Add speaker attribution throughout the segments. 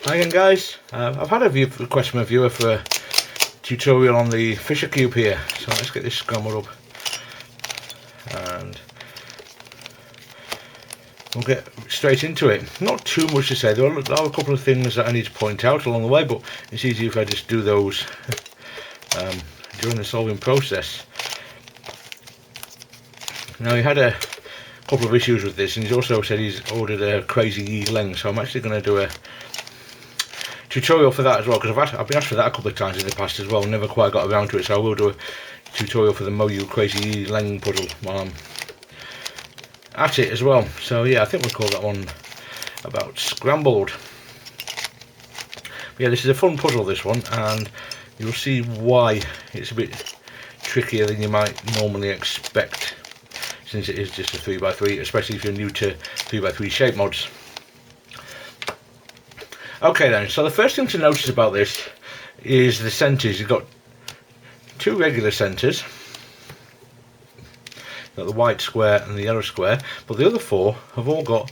Speaker 1: Hi again, guys. I've had a request from a viewer for a tutorial on the Fisher cube here, so let's get this scrambled up and we'll get straight into it. Not too much to say. There are a couple of things that I need to point out along the way, but it's easier if I just do those during the solving process. Now, he had a couple of issues with this, and he's also said he's ordered a crazy E length, so I'm actually going to do a tutorial for that as well, because I've been asked for that a couple of times in the past as well, never quite got around to it, so I will do a tutorial for the Moyu Crazy E Lang puzzle while I'm at it as well. So yeah, I think we'll call that one about scrambled. But yeah, this is a fun puzzle, this one, and you'll see why it's a bit trickier than you might normally expect, since it is just a 3x3, especially if you're new to 3x3 shape mods. Okay then, so the first thing to notice about this is the centres. You've got two regular centres, you've got the white square and the yellow square, but the other four have all got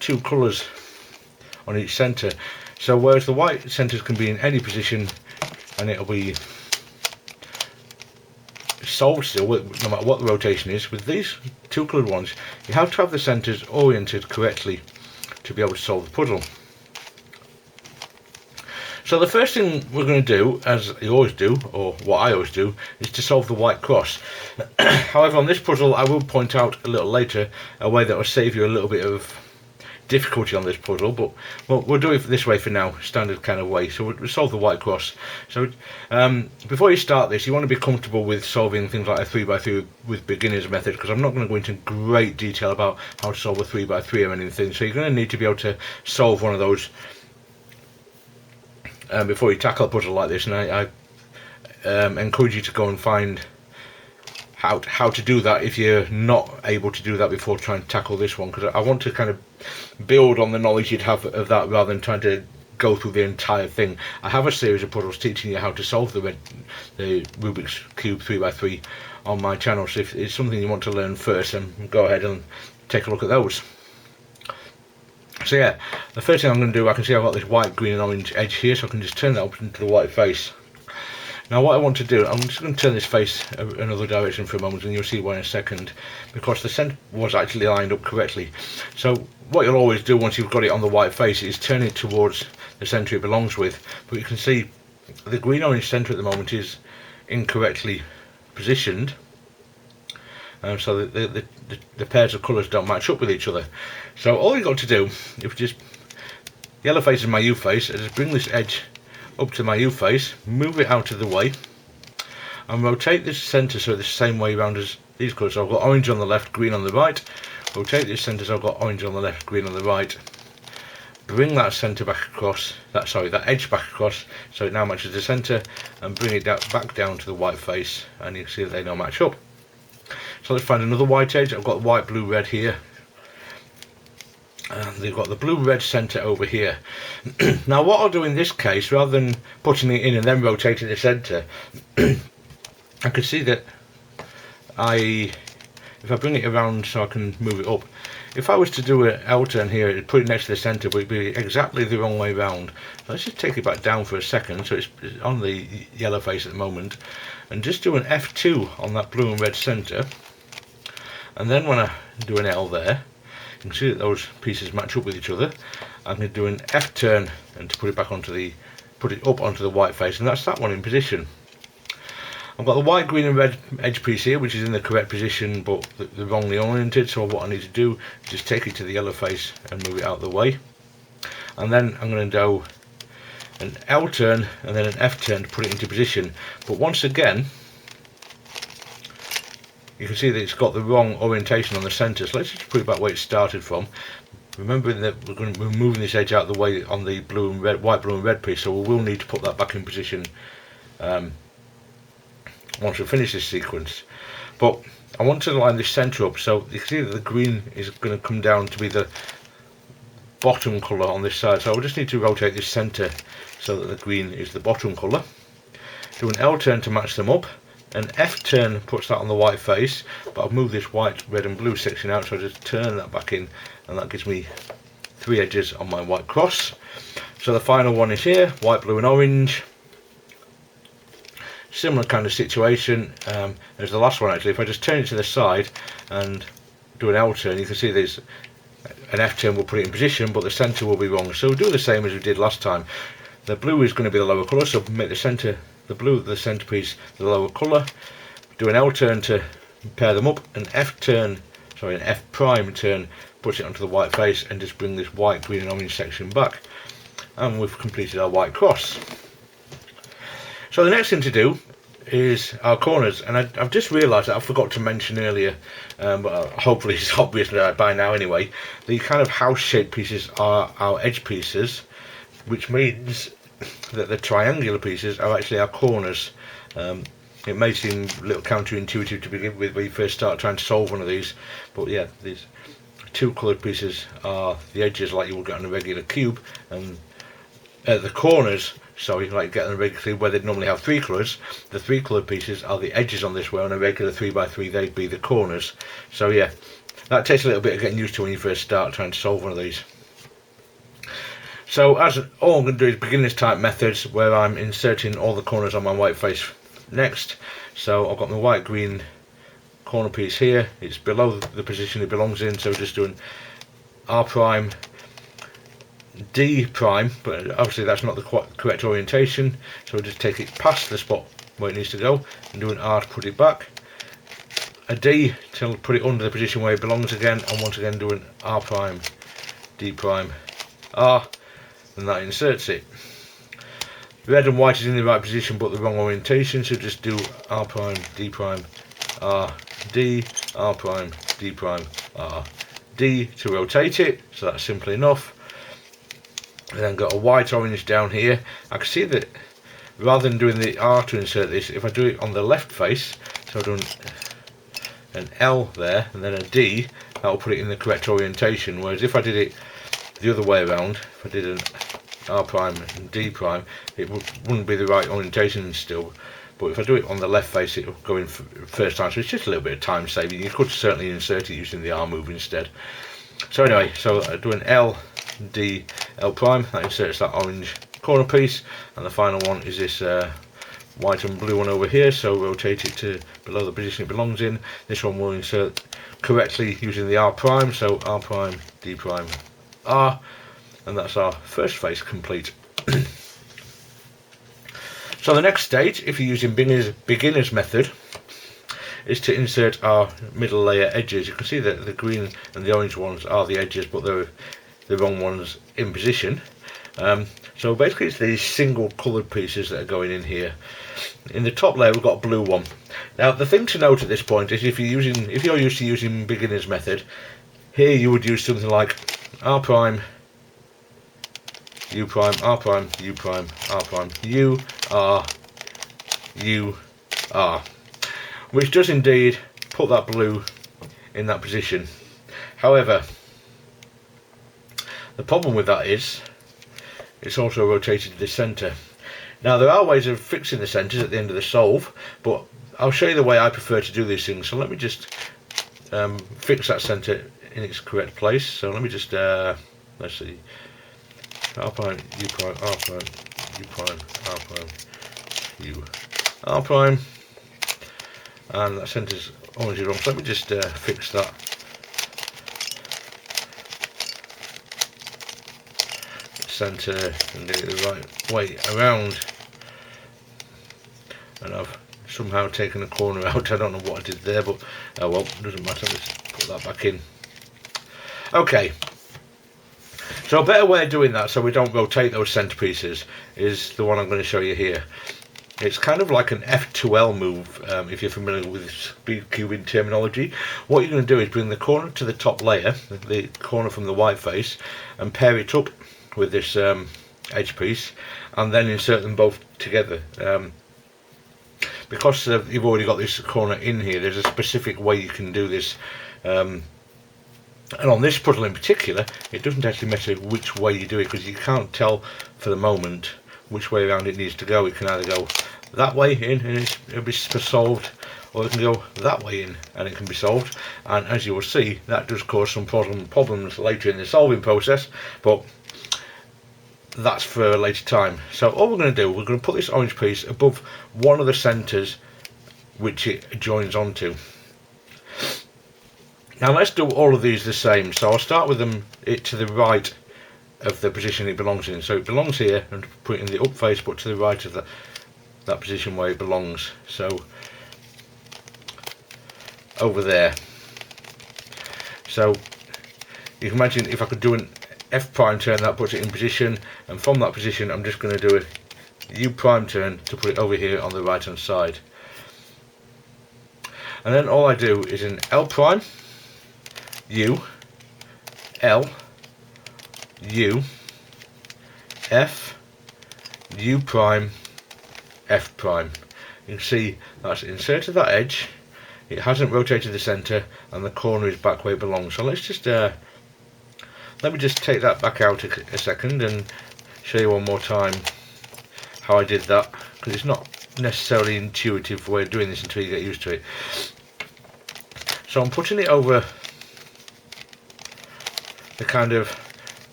Speaker 1: two colours on each centre. So whereas the white centres can be in any position and it'll be solved still, no matter what the rotation is, with these two coloured ones, you have to have the centres oriented correctly to be able to solve the puzzle. So the first thing we're going to do, as you always do, or what I always do, is to solve the white cross. However, on this puzzle, I will point out a little later a way that will save you a little bit of difficulty on this puzzle, but we'll do it this way for now, standard kind of way. So we'll solve the white cross. So before you start this, you want to be comfortable with solving things like a 3x3 with beginner's method, because I'm not going to go into great detail about how to solve a 3x3 or anything. So you're going to need to be able to solve one of those before you tackle a puzzle like this, and I encourage you to go and find how to do that if you're not able to do that before trying to tackle this one, because I want to kind of build on the knowledge you'd have of that rather than trying to go through the entire thing. I have a series of puzzles teaching you how to solve the Rubik's Cube 3x3 on my channel, so if it's something you want to learn first, then go ahead and take a look at those. So yeah, the first thing I'm going to do, I can see I've got this white, green and orange edge here, so I can just turn that up into the white face. Now what I want to do, I'm just going to turn this face another direction for a moment, and you'll see why in a second, because the centre was actually lined up correctly. So what you'll always do once you've got it on the white face is turn it towards the centre it belongs with, but you can see the green-orange centre at the moment is incorrectly positioned. So the pairs of colours don't match up with each other. So all you've got to do, if you just, yellow face is my U face, I just bring this edge up to my U face, move it out of the way, and rotate this centre so it's the same way around as these colours. So I've got orange on the left, green on the right. Rotate this centre so I've got orange on the left, green on the right. Bring that centre back across, that edge back across, so it now matches the centre, and bring it back down to the white face, and you can see that they now match up. So let's find another white edge. I've got white, blue, red here, and they've got the blue red centre over here. Now what I'll do in this case, rather than putting it in and then rotating the centre, I can see that if I bring it around so I can move it up, if I was to do an L turn here, it'd put it next to the centre, but it'd be exactly the wrong way round. So let's just take it back down for a second, so it's on the yellow face at the moment, and just do an F2 on that blue and red centre, and then when I do an L there, you can see that those pieces match up with each other. I'm going to do an F turn and to put it back onto put it up onto the white face, and that's that one in position. I've got the white, green and red edge piece here, which is in the correct position but they're wrongly oriented, so what I need to do is just take it to the yellow face and move it out of the way. And then I'm going to do an L turn and then an F turn to put it into position. But once again, you can see that it's got the wrong orientation on the centre, so let's just put it back where it started from. Remembering that we're moving this edge out of the way on the blue and red, white, blue and red piece, so we will need to put that back in position once we finish this sequence. But I want to line this centre up, so you can see that the green is going to come down to be the bottom colour on this side, so I just need to rotate this centre so that the green is the bottom colour. Do an L turn to match them up. An F turn puts that on the white face, but I've moved this white, red and blue section out, so I just turn that back in, and that gives me three edges on my white cross. So the final one is here, white, blue and orange. Similar kind of situation as the last one actually. If I just turn it to the side and do an L turn, you can see there's an F turn will put it in position, but the centre will be wrong. So we'll do the same as we did last time. The blue is going to be the lower colour, so make the centre, the blue, the centrepiece, the lower colour. Do an L turn to pair them up, an F prime turn puts it onto the white face, and just bring this white, green and orange section back. And we've completed our white cross. So the next thing to do is our corners, and I've just realised that I forgot to mention earlier, but hopefully it's obvious by now anyway. The kind of house-shaped pieces are our edge pieces, which means that the triangular pieces are actually our corners. It may seem a little counterintuitive to begin with when you first start trying to solve one of these, but yeah, these two coloured pieces are the edges like you would get on a regular cube, and the corners, sorry, like you get on a regular cube where they'd normally have three colours, the three coloured pieces are the edges on this, where on a regular 3x3 they'd be the corners. So yeah, that takes a little bit of getting used to when you first start trying to solve one of these. So all I'm going to do is beginner's type methods, where I'm inserting all the corners on my white face next. So I've got my white green corner piece here, it's below the position it belongs in, so just doing R prime, D prime, but obviously that's not the correct orientation, so we'll just take it past the spot where it needs to go and do an R to put it back, a D to put it under the position where it belongs again, and once again do an R prime, D prime, R, and that inserts it. Red and white is in the right position but the wrong orientation, so just do R prime, D prime, R, D, R prime, D prime, R, D to rotate it, so that's simple enough. And then got a white orange down here. I can see that rather than doing the R to insert this, if I do it on the left face, so I'm doing an L there and then a D, that will put it in the correct orientation, whereas if I did it the other way around, if I did an R prime and D prime, it wouldn't be the right orientation still. But if I do it on the left face, it will go in first time, so it's just a little bit of time saving. You could certainly insert it using the R move instead. So anyway, so I do an L, D, L prime, that inserts that orange corner piece, and the final one is this white and blue one over here, so rotate it to below the position it belongs in. This one will insert correctly using the R prime, so R prime, D prime, R, and that's our first face complete. So the next stage, if you're using beginner's method, is to insert our middle layer edges. You can see that the green and the orange ones are the edges, but they're the wrong ones in position. So basically it's these single coloured pieces that are going in here. In the top layer we've got a blue one. Now the thing to note at this point is if you're used to using beginner's method, here you would use something like R prime, U prime, R prime, U prime, R prime, U, R, U, R, which does indeed put that blue in that position. However, the problem with that is it's also rotated to the centre. Now there are ways of fixing the centres at the end of the solve, but I'll show you the way I prefer to do these things. So let me just fix that centre in its correct place. So let me just let's see, R prime, U prime, R prime, U prime, R prime, U, R prime, and that centre's already wrong, so let me just fix that. Centre and get it the right way around, and I've somehow taken a corner out. I don't know what I did there, but oh well, it doesn't matter, let's put that back in. Okay, so a better way of doing that so we don't rotate those centre pieces is the one I'm going to show you here. It's kind of like an F2L move, if you're familiar with speed cubing terminology. What you're going to do is bring the corner to the top layer, the corner from the white face, and pair it up with this edge piece, and then insert them both together. Because you've already got this corner in here, there's a specific way you can do this, and on this puzzle in particular it doesn't actually matter which way you do it, because you can't tell for the moment which way around it needs to go. It can either go that way in and it'll be solved, or it can go that way in and it can be solved. And as you will see, that does cause some problems later in the solving process, but that's for a later time. So all we're going to do, we're going to put this orange piece above one of the centres which it joins onto. Now let's do all of these the same. So I'll start with it to the right of the position it belongs in. So it belongs here, and put it in the up face, but to the right of that position where it belongs. So over there. So you can imagine if I could do an F prime turn, that puts it in position, and from that position I'm just going to do a U prime turn to put it over here on the right hand side. And then all I do is an L prime, U, L, U, F, U prime, F prime. You can see that's inserted that edge, it hasn't rotated the centre, and the corner is back where it belongs. So let's just let me just take that back out a second and show you one more time how I did that, because it's not necessarily intuitive way of doing this until you get used to it. So I'm putting it over the kind of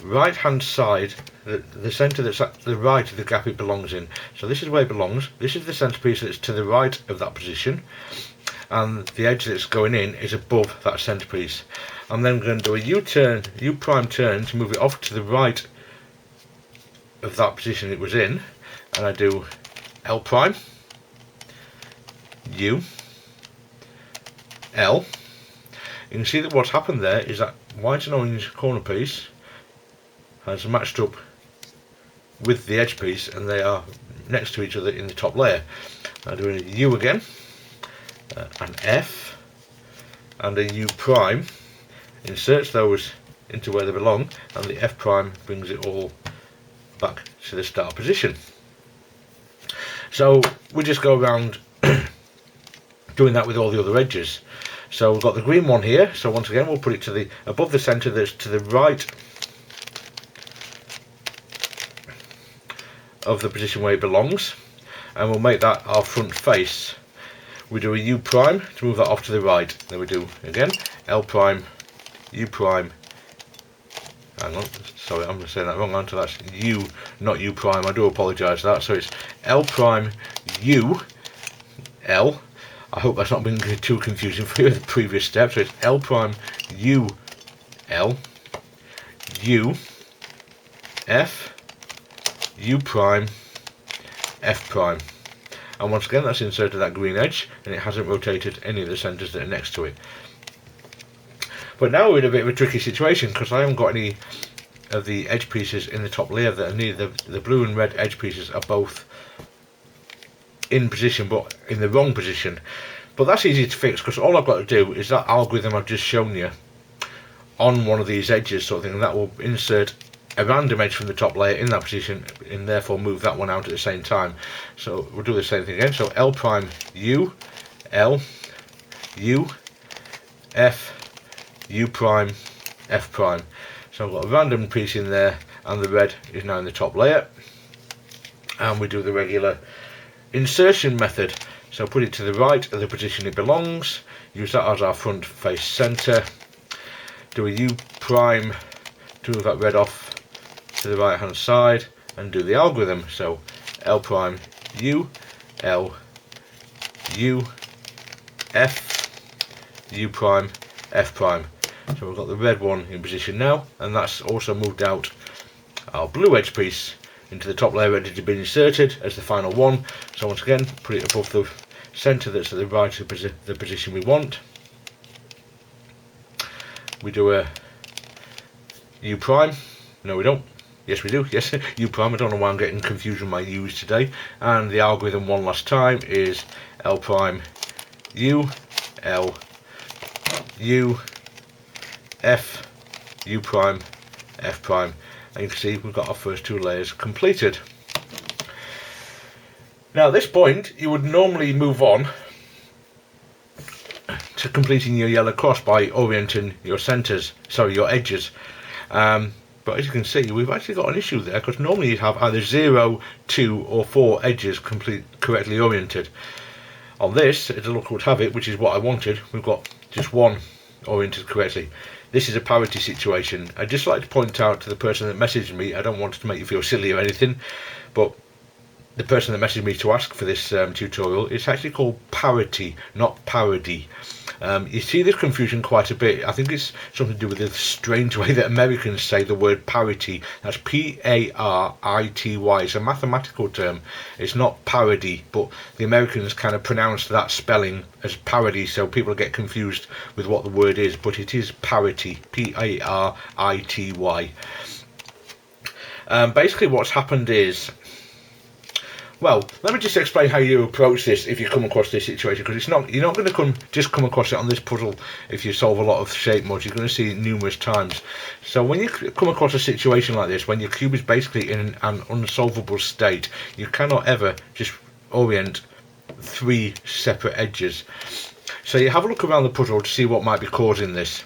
Speaker 1: right hand side, the centre that's at the right of the gap it belongs in. So this is where it belongs, this is the centrepiece that's to the right of that position, and the edge that's going in is above that centrepiece. I'm then going to do a U-turn, U prime turn, to move it off to the right of that position it was in, and I do L prime, U, L. You can see that what's happened there is that white and orange corner piece has matched up with the edge piece, and they are next to each other in the top layer. I do a U again, an F, and a U prime, inserts those into where they belong, and the F prime brings it all back to the start position. So we just go around doing that with all the other edges. So we've got the green one here, so once again we'll put it to the above the centre that's to the right of the position where it belongs, and we'll make that our front face. We do a U prime to move that off to the right, then we do again L prime, U prime, hang on, sorry I'm saying that wrong, so that's U, not U prime, I do apologise for that. So it's L prime, U, L. I hope that's not been too confusing for you, the previous step. So it's L prime, U, L, U, F, U prime, F prime. And once again that's inserted that green edge, and it hasn't rotated any of the centres that are next to it. But now we're in a bit of a tricky situation, because I haven't got any of the edge pieces in the top layer that are needed. The blue and red edge pieces are both in position but in the wrong position. But that's easy to fix, because all I've got to do is that algorithm I've just shown you on one of these edges sort of thing, and that will insert a random edge from the top layer in that position, and therefore move that one out at the same time. So we'll do the same thing again. So L prime, U, L, U, F, U prime, F prime. So I've got a random piece in there, and the red is now in the top layer, and we do the regular insertion method. So put it to the right of the position it belongs, use that as our front face centre, do a U prime to move that red off to the right hand side, and do the algorithm. So L prime, U, L, U, F, U prime, F prime. So we've got the red one in position now, and that's also moved out our blue edge piece into the top layer ready to be inserted as the final one. So once again, put it above the centre that's at the right of the position we want. We do a U prime, no we don't, yes we do, yes, U prime, I don't know why I'm getting confused with my U's today. And the algorithm one last time is L prime, U, L, U, F, U prime, F prime. And you can see we've got our first two layers completed. Now at this point you would normally move on to completing your yellow cross by orienting your centres, sorry, your edges. But as you can see, we've actually got an issue there, because normally you'd have either 0, 2 or 4 edges correctly oriented. On this, as the look would have it, which is what I wanted, we've got just one oriented correctly. This is a parity situation. I'd just like to point out to the person that messaged me, I don't want to make you feel silly or anything, but the person that messaged me to ask for this tutorial, it's actually called parity, not parody. You see this confusion quite a bit. I think it's something to do with the strange way that Americans say the word parity. That's P-A-R-I-T-Y. It's a mathematical term. It's not parody, but the Americans kind of pronounce that spelling as parody, so people get confused with what the word is, but it is parity, P-A-R-I-T-Y. Basically what's happened is, well, let me just explain how you approach this if you come across this situation, because you're not going to come across it on this puzzle if you solve a lot of shape mods. You're going to see it numerous times. So when you come across a situation like this, when your cube is basically in an unsolvable state, you cannot ever just orient 3 separate edges. So you have a look around the puzzle to see what might be causing this.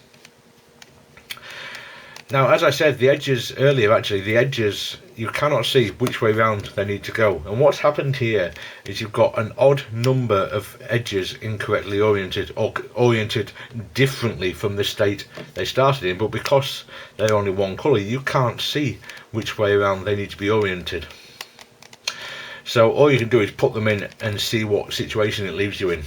Speaker 1: Now, as I said, the edges earlier, actually, the edges, you cannot see which way round they need to go. And what's happened here is you've got an odd number of edges incorrectly oriented, or oriented differently from the state they started in, but because they're only one colour, you can't see which way around they need to be oriented. So all you can do is put them in and see what situation it leaves you in.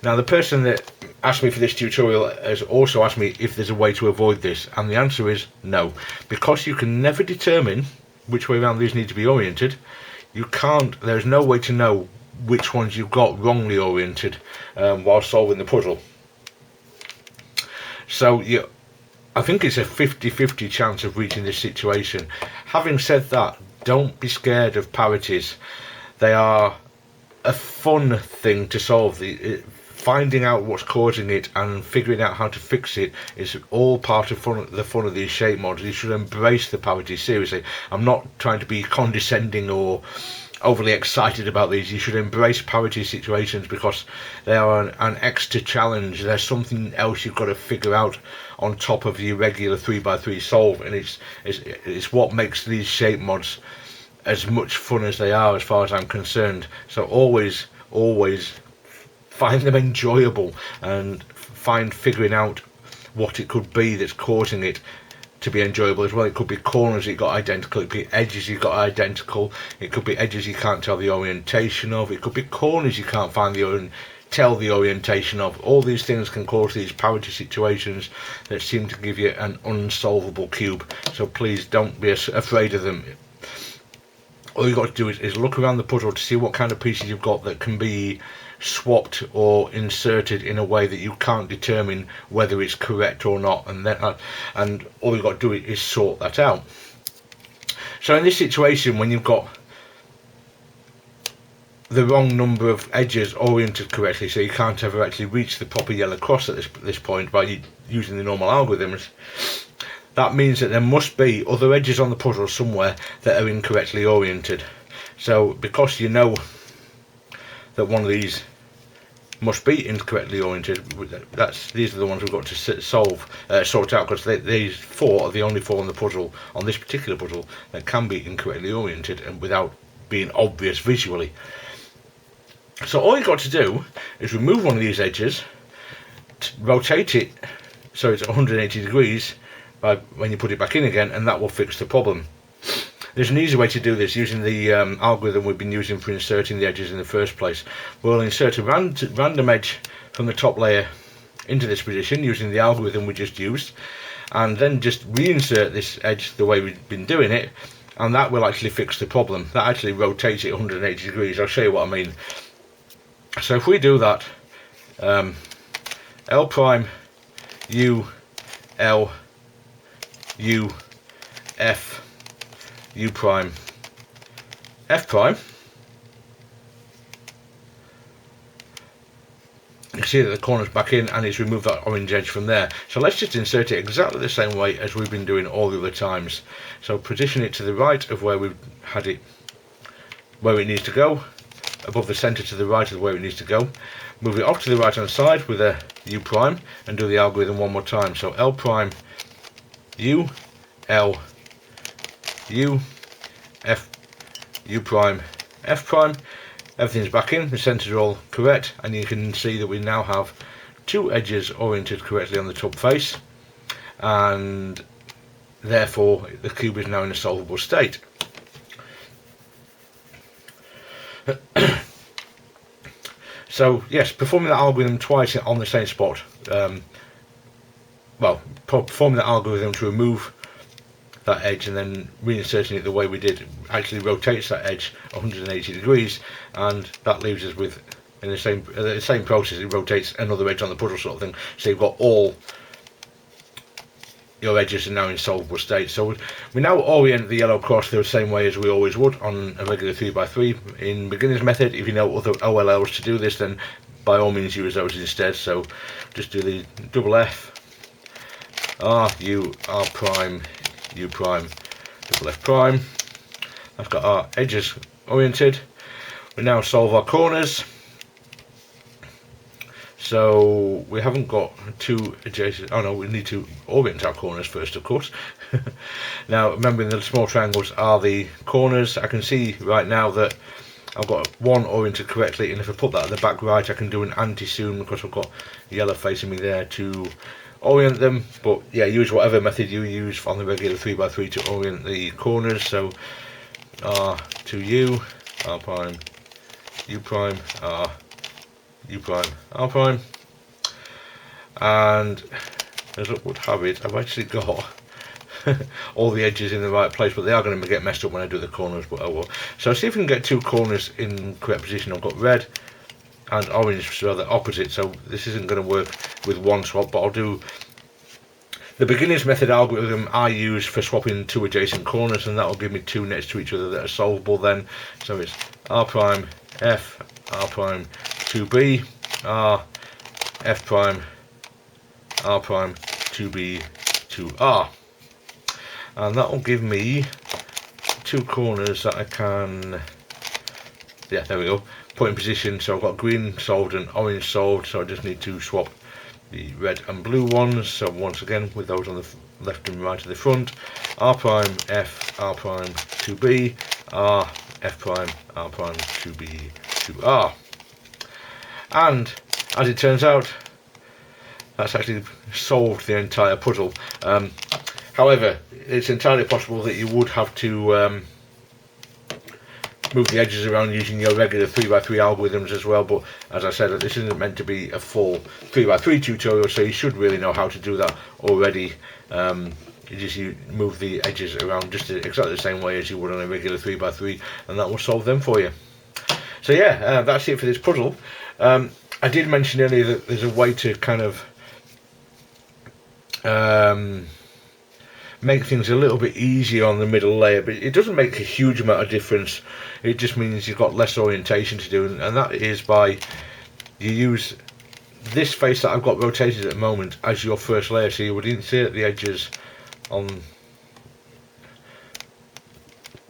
Speaker 1: Now, the person that asked me for this tutorial has also asked me if there's a way to avoid this, and the answer is no. Because you can never determine which way around these need to be oriented, there's no way to know which ones you've got wrongly oriented while solving the puzzle. So I think it's a 50-50 chance of reaching this situation. Having said that, don't be scared of parities. They are a fun thing to solve. Finding out what's causing it and figuring out how to fix it is all part of the fun of these shape mods. You should embrace the parity, seriously. I'm not trying to be condescending or overly excited about these. You should embrace parity situations because they are an extra challenge. There's something else you've got to figure out on top of your regular 3x3 solve, and it's what makes these shape mods as much fun as they are, as far as I'm concerned. So always find them enjoyable and find figuring out what it could be that's causing it to be enjoyable as well. It could be corners you got identical, it could be edges you got identical, it could be edges you can't tell the orientation of, it could be corners you can't tell the orientation of. All these things can cause these parity situations that seem to give you an unsolvable cube. So please don't be afraid of them. All you've got to do is look around the puzzle to see what kind of pieces you've got that can be swapped or inserted in a way that you can't determine whether it's correct or not, and all you've got to do is sort that out. So in this situation, when you've got the wrong number of edges oriented correctly, so you can't ever actually reach the proper yellow cross at this point by using the normal algorithms, that means that there must be other edges on the puzzle somewhere that are incorrectly oriented. So because you know that one of these must be incorrectly oriented, these are the ones we've got to sort out, because these 4 are the only 4 on the puzzle, on this particular puzzle, that can be incorrectly oriented and without being obvious visually. So all you've got to do is remove one of these edges, rotate it so it's 180 degrees when you put it back in again, and that will fix the problem. There's an easy way to do this using the algorithm we've been using for inserting the edges in the first place. We'll insert a random edge from the top layer into this position using the algorithm we just used, and then just reinsert this edge the way we've been doing it, and that will actually fix the problem. That actually rotates it 180 degrees. I'll show you what I mean. So if we do that, L prime, U, L, U, F, U prime, F prime, you can see that the corner's back in and it's removed that orange edge from there. So let's just insert it exactly the same way as we've been doing all the other times. So position it to the right of where we've had it, where it needs to go, above the centre to the right of where it needs to go. Move it off to the right hand side with a U prime and do the algorithm one more time. So L prime, U, L, U, F, U prime, F prime. Everything's back in, the centres are all correct, and you can see that we now have two edges oriented correctly on the top face, and therefore the cube is now in a solvable state. So yes, performing that algorithm twice on the same spot, performing that algorithm to remove that edge and then reinserting it the way we did actually rotates that edge 180 degrees, and that leaves us with, in the same process, it rotates another edge on the puzzle sort of thing. So you've got all your edges are now in solvable state. So we now orient the yellow cross the same way as we always would on a regular 3x3 in beginner's method. If you know other OLLs to do this, then by all means use those instead. So just do the double F, R, U, R prime, U prime, double F prime. I've got our edges oriented. We now solve our corners. So we haven't got two adjacent, oh no, we need to orient our corners first, of course. Now remembering the small triangles are the corners, I can see right now that I've got one oriented correctly, and if I put that at the back right I can do an anti-zoom because I've got yellow facing me there to orient them. But yeah, use whatever method you use on the regular 3x3 to orient the corners. So R to U, R prime, U prime, R, U prime, R prime, and as luck would have it, I've actually got all the edges in the right place, but they are going to get messed up when I do the corners, but oh well. So see if we can get two corners in correct position. I've got red and orange, so they're opposite, so this isn't going to work with one swap, but I'll do the beginner's method algorithm I use for swapping two adjacent corners, and that will give me two next to each other that are solvable then. So it's R prime, F, R prime, 2B, R, F prime, R prime, 2B, 2R. And that will give me two corners that I can, yeah, there we go, put in position. So I've got green solved and orange solved, so I just need to swap the red and blue ones. So once again, with those on the left and right of the front, R prime, F, R prime, 2B, R, F prime, R prime, 2B, 2R. And as it turns out, that's actually solved the entire puzzle. However, it's entirely possible that you would have to move the edges around using your regular 3x3 algorithms as well, but as I said, this isn't meant to be a full 3x3 tutorial, so you should really know how to do that already. You move the edges around just exactly the same way as you would on a regular 3x3, and that will solve them for you. So yeah, that's it for this puzzle. I did mention earlier that there's a way to kind of make things a little bit easier on the middle layer, but it doesn't make a huge amount of difference. It just means you've got less orientation to do, and that is by you use this face that I've got rotated at the moment as your first layer. So you would insert the edges on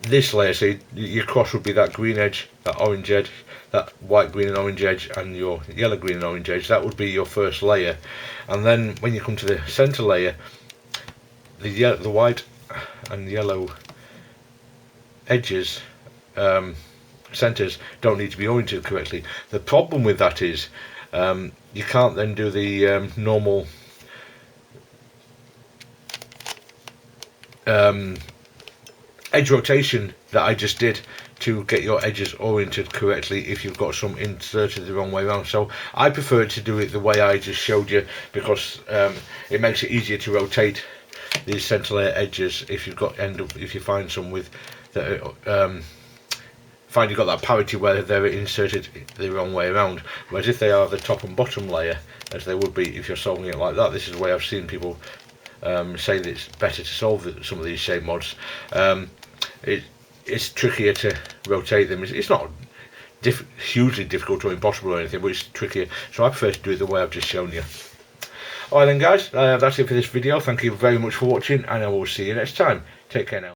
Speaker 1: this layer, so your cross would be that green edge, that orange edge, that white, green and orange edge, and your yellow, green and orange edge. That would be your first layer. And then when you come to the center layer, the white and yellow edges, centers, don't need to be oriented correctly. The problem with that is you can't then do the normal edge rotation that I just did to get your edges oriented correctly if you've got some inserted the wrong way around. So I prefer to do it the way I just showed you, because it makes it easier to rotate these center layer edges if if you find some with that find you've got that parity where they're inserted the wrong way around. Whereas if they are the top and bottom layer, as they would be if you're solving it like that, this is the way I've seen people say that it's better to solve some of these shape mods. It's trickier to rotate them. It's not hugely difficult or impossible or anything, but it's trickier. So I prefer to do it the way I've just shown you. Alright then guys, that's it for this video. Thank you very much for watching, and I will see you next time. Take care now.